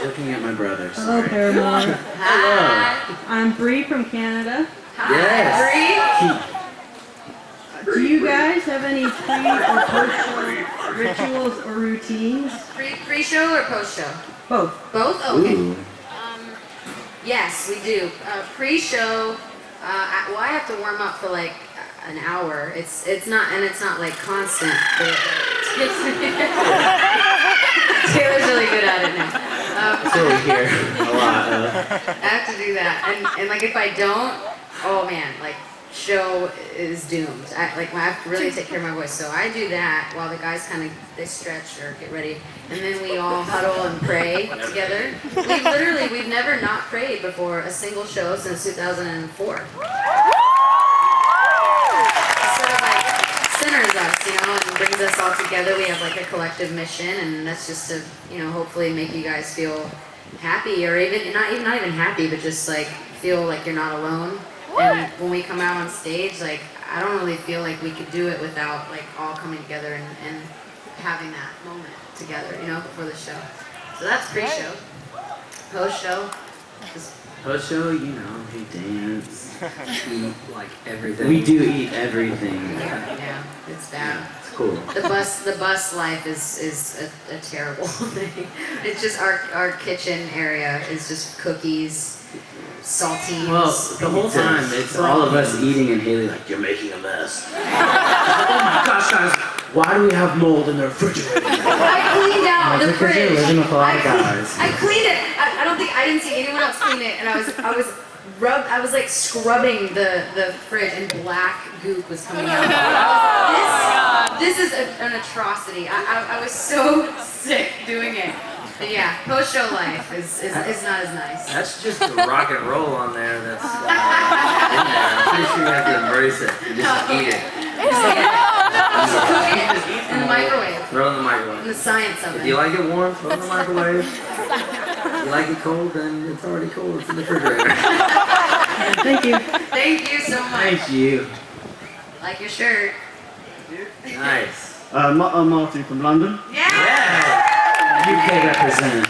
looking at my brother. Hello, Paramore. Hello. I'm Bree from Canada. Hi, Yes. Do you guys have any pre or post-show rituals or routines? Pre-show or post-show? Both. Both? Oh, okay. Ooh. Yes, we do. Pre-show, well, I have to warm up for like an hour. It's not like constant. Taylor's really good at it now. That's what we hear a lot of. I have to do that, and like if I don't, oh man, like show is doomed. I have to really take care of my voice, so I do that while the guys they stretch or get ready, and then we all huddle and pray together. We've never not prayed before a single show since 2004. Sort of like centers us, and brings us all together. We have like a collective mission, and that's just to, hopefully make you guys feel happy, or even not even happy, but just like feel like you're not alone. And when we come out on stage, like I don't really feel like we could do it without like all coming together and having that moment together, before the show. So that's pre-show. Post-show. Post-show, we dance, eat like everything. We do eat everything. Yeah, it's bad. It's cool. The bus life is a terrible thing. It's just our kitchen area is just cookies, saltines. Well, the whole time it's all of us eating and Hayley like, you're making a mess. Oh my gosh, guys, why do we have mold in the refrigerator? I cleaned out the fridge. You're living with a lot of guys. I cleaned it. I didn't see anyone else clean it, and I was like scrubbing the fridge, and black goop was coming out. This is an atrocity. I was so sick doing it. But yeah, post-show life is not as nice. That's just the rock and roll on there that's in there. I'm pretty sure you have to embrace it. You just eat it. Just cook it in the microwave. Throw it in the microwave. And the science of it. If you like it warm, throw it in the microwave. If you like it cold, then it's already cold. It's in the refrigerator. Thank you. Thank you so much. Thank you. Like your shirt. Nice. I'm Martin from London. Yeah! UK represent.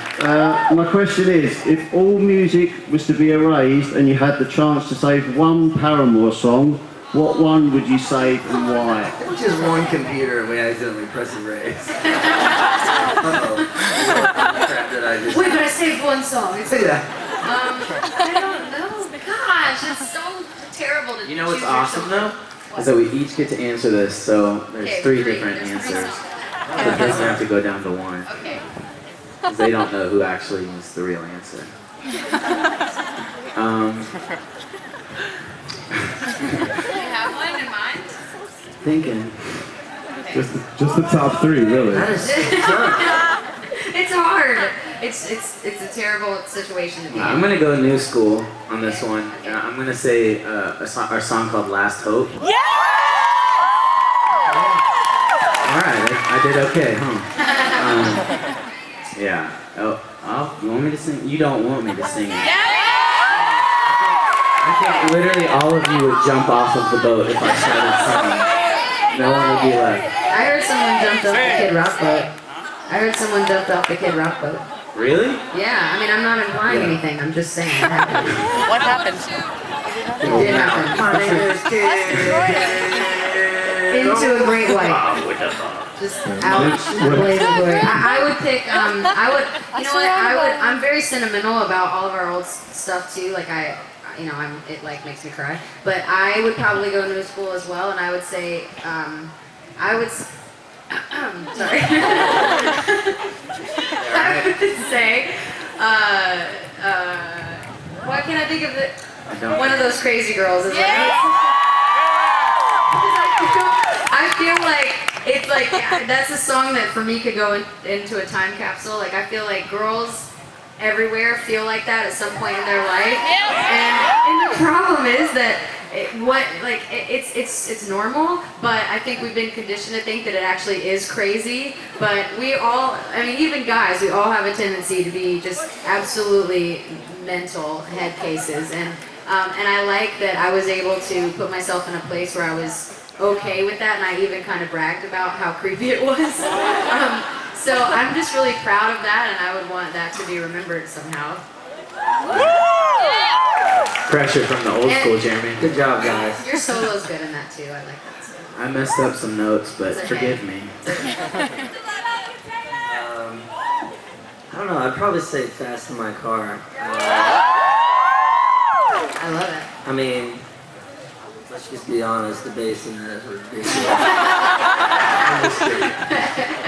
My question is, if all music was to be erased and you had the chance to save one Paramore song, what one would you save and why? Just one computer and we accidentally press erase. Uh-oh. Crap that I just... Wait, but I saved one song. It's Say that. I don't know. Gosh, it's so terrible to You know what's choose awesome your song. though? Is that we each get to answer this, so there's Okay, three different There's three answers. songs. So it doesn't have to go down to one. Okay. Because they don't know who actually is the real answer. Do you have one in mind? Thinking. Just the top three, really. That is so tough. It's hard. It's a terrible situation to be in. I'm going to go new school on this one. I'm going to say our song called Last Hope. Yeah! Alright, I did okay, huh? Yeah. Oh, you want me to sing? You don't want me to sing it. I think literally all of you would jump off of the boat if I started singing. No one would be left. I heard someone jumped off the Kid Rock boat. I heard someone jumped off the Kid Rock boat. Really? Yeah, I mean, I'm not implying anything. I'm just saying it happened. What happened? It did happen. My name is Kid. Into a great white. Just out in the blaze of glory. I would pick, you know what, I'm very sentimental about all of our old stuff too, like it like makes me cry, but I would probably go new school as well, and I would say, sorry. I would say, what can I think of it? One of those crazy girls is I feel like it's like that's a song that for me could go into a time capsule. Like I feel like girls everywhere feel like that at some point in their life, and the problem is that it's normal, but I think we've been conditioned to think that it actually is crazy. But we all, I mean, even guys, we all have a tendency to be just absolutely mental head cases, and I like that I was able to put myself in a place where I was okay with that, and I even kind of bragged about how creepy it was. So I'm just really proud of that, and I would want that to be remembered somehow. Pressure from the old school, Jeremy. Good job, guys. Your solo's good in that too. I like that. So. I messed up some notes, but It's okay. forgive me. I don't know. I'd probably say "Fast in My Car." I love it. I mean, let's just be honest. The bass in that is ridiculous. I'm just kidding.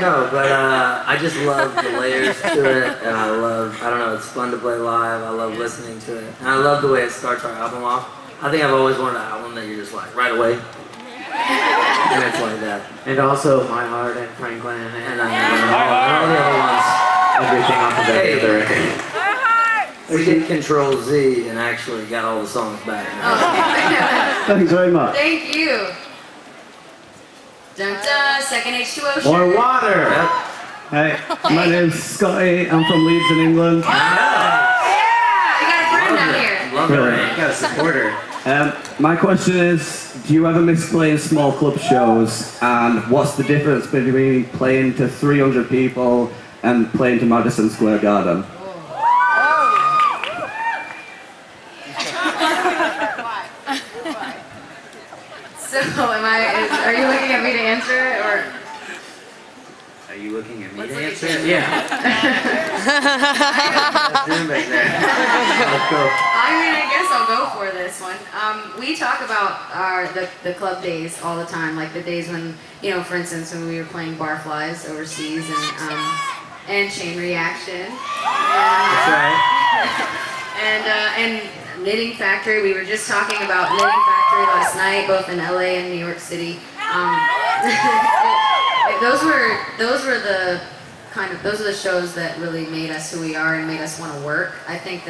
No, but I just love the layers to it, and I don't know. It's fun to play live. I love listening to it, and I love the way it starts our album off. I think I've always wanted an album that you're just like right away, and it's like that. And also My Heart and Franklin and And all the other ones. everything off of every other record. We did Control Z and actually got all the songs back. Thanks very much. Thank you. Dun dun. Second H2O. More shirt. water! Yep. Hey, my name's Scotty. I'm from Leeds in England. Yeah, you got a friend down here. Love Really? You got a supporter. My question is, do you ever miss playing small club shows? And what's the difference between playing to 300 people and playing to Madison Square Garden? So, are you looking at me to answer it, or? Are you looking at me Let's to look at answer you. it? Yeah. Zoom back there. Let's go. I guess I'll go for this one. We talk about the club days all the time, like the days when, for instance, when we were playing Barflies overseas and Chain Reaction. That's right. And Knitting Factory. We were just talking about Knitting Factory last night, both in LA and New York City. Those were the shows that really made us who we are and made us want to work. I think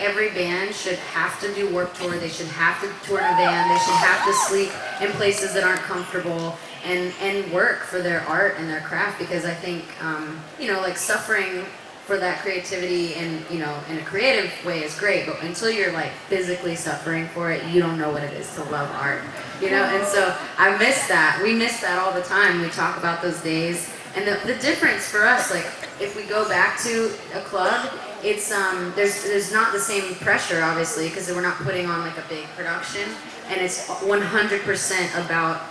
every band should have to do Warped Tour. They should have to tour in a van. They should have to sleep in places that aren't comfortable and work for their art and their craft, because I think suffering for that creativity and in a creative way is great, but until you're like physically suffering for it, you don't know what it is to love art, and so I miss that. We miss that all the time. We talk about those days, and the difference for us, like if we go back to a club, it's there's not the same pressure, obviously, because we're not putting on like a big production, and it's 100% about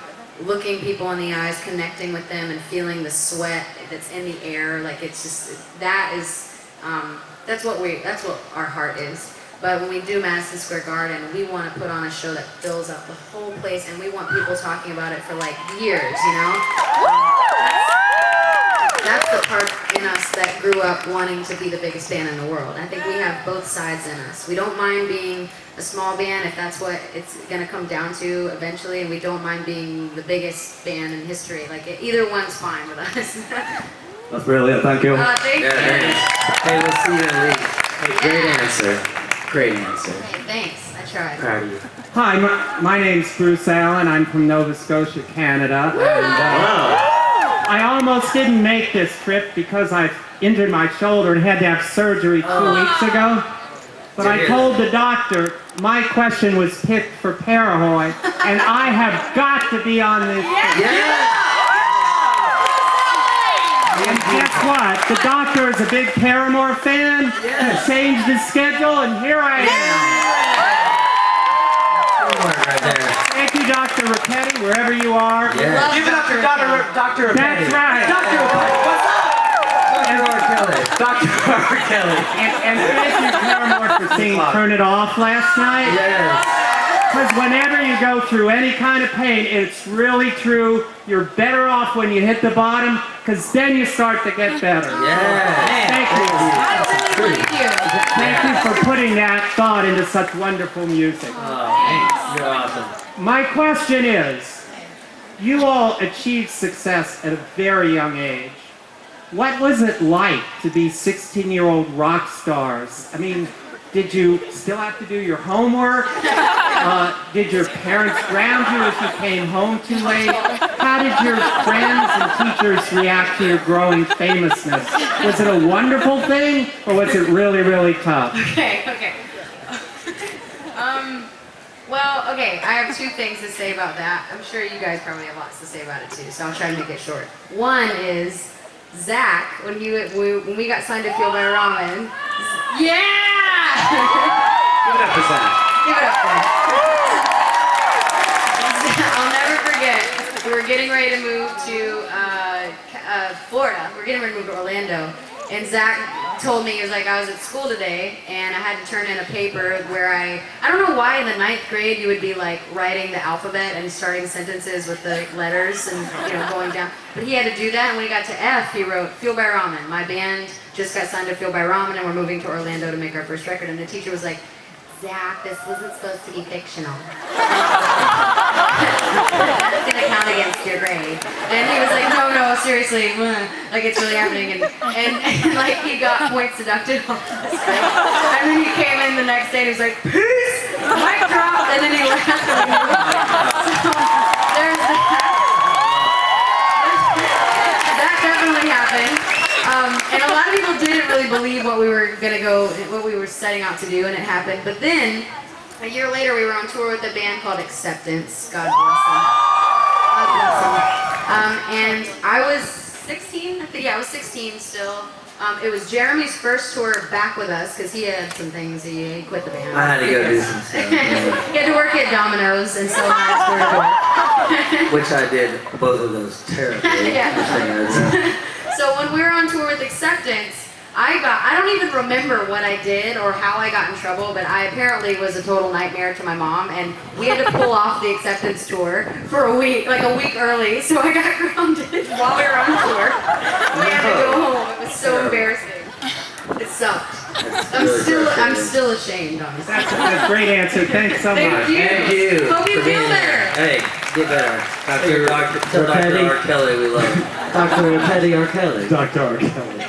looking people in the eyes, connecting with them, and feeling the sweat that's in the air. Like that's what our heart is. But when we do Madison Square Garden, we want to put on a show that fills up the whole place, and we want people talking about it for like years. That's the part in us that grew up wanting to be the biggest band in the world. I think we have both sides in us. We don't mind being a small band if that's what it's going to come down to eventually, and we don't mind being the biggest band in history. Like either one's fine with us. That's brilliant, thank you. Thank you. Hey, we'll see you in Leeds. Hey, great answer. Great answer. Hey, thanks. I tried. Proud of you. Hi, my name's Bruce Allen. I'm from Nova Scotia, Canada. And, I almost didn't make this trip because I injured my shoulder and had to have surgery 2 weeks ago. But I told the doctor my question was picked for Parahoy, and I have got to be on this trip. And guess what? The doctor is a big Paramore fan. He changed his schedule, and here I am. Right there. Thank you, Dr. Ricchetti, wherever you are. Yeah. Give it up for Dr. That's right. Dr. What's up? Dr. R. Kelly. And thank you, Paramore, for singing Turn It Off last night. Yes. Because whenever you go through any kind of pain, it's really true, you're better off when you hit the bottom, because then you start to get better. Yeah. Thank you. I really like you. Thank you for putting that thought into such wonderful music. Thanks. You're awesome. My question is, you all achieved success at a very young age. What was it like to be 16-year-old rock stars? I mean, did you still have to do your homework? Did your parents ground you if you came home too late? How did your friends and teachers react to your growing famousness? Was it a wonderful thing, or was it really, really tough? Okay. Well, okay, I have two things to say about that. I'm sure you guys probably have lots to say about it too, so I'll try to make it short. One is, Zach, when we got signed to Feel by Ramen. Yeah! Give it up for Zach. Give it up for him. I'll never forget. We were getting ready to move to Florida. We were getting ready to move to Orlando. And Zach told me, he was like, I was at school today and I had to turn in a paper where I don't know why in the 9th grade you would be like writing the alphabet and starting sentences with the letters and going down. But he had to do that, and when he got to F, he wrote, Feel by Ramen. My band just got signed to Feel by Ramen and we're moving to Orlando to make our first record. And the teacher was like, Zach, this wasn't supposed to be fictional. That's gonna count against your grade. And he was like, no, seriously, like it's really happening. And like he got points deducted off this thing. And then he came in the next day and he was like, peace, mic drop, and then he left. So there's that. That definitely happened. And a lot of people didn't really believe what we were setting out to do, and it happened. But then, a year later, we were on tour with a band called Acceptance. God bless them. God bless them. And I was 16. I think, yeah, I was 16 still. It was Jeremy's first tour back with us because he had some things. He quit the band. I had to go do some stuff. He had to work at Domino's and sell knives for a door. Which I did both of those terribly. Yeah. So when we were on tour with Acceptance, I don't even remember what I did or how I got in trouble, but I apparently was a total nightmare to my mom, and we had to pull off the Acceptance tour for a week, like a week early, so I got grounded while we were on tour. We had to go home. It was so embarrassing. It sucked. I'm still ashamed, honestly. That's a great answer. Thanks so much. Thank you. Hope you feel better. Hey, get better. Dr. R. Kelly, we love. Dr. Teddy R. Kelly. Dr. R. Kelly.